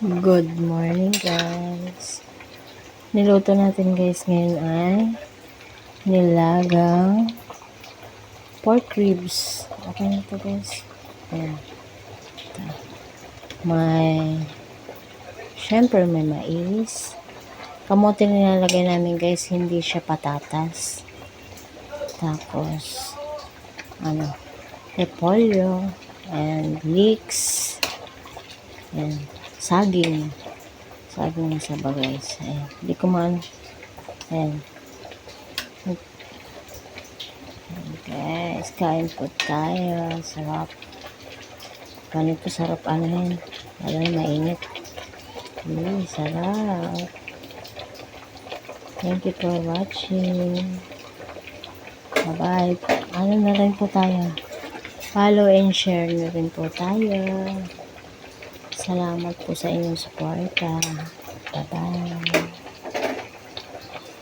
Good morning guys. Niluto natin guys ngayon ay nilagang pork ribs. Okay na ito guys. Ayan. Syempre may mais. Kamote nilalagay namin guys, hindi siya patatas. Tapos, repolyo and leeks. Ayan. Saging na saba guys. Ayan. Hindi ko man. Ayan. Guys, kain po tayo. Sarap. Ganito sarap yan. Alam, mainit. Sarap. Thank you for watching. Bye-bye. Na rin po tayo. Follow and share na rin po tayo. Salamat po sa inyong suporta. Bye-bye.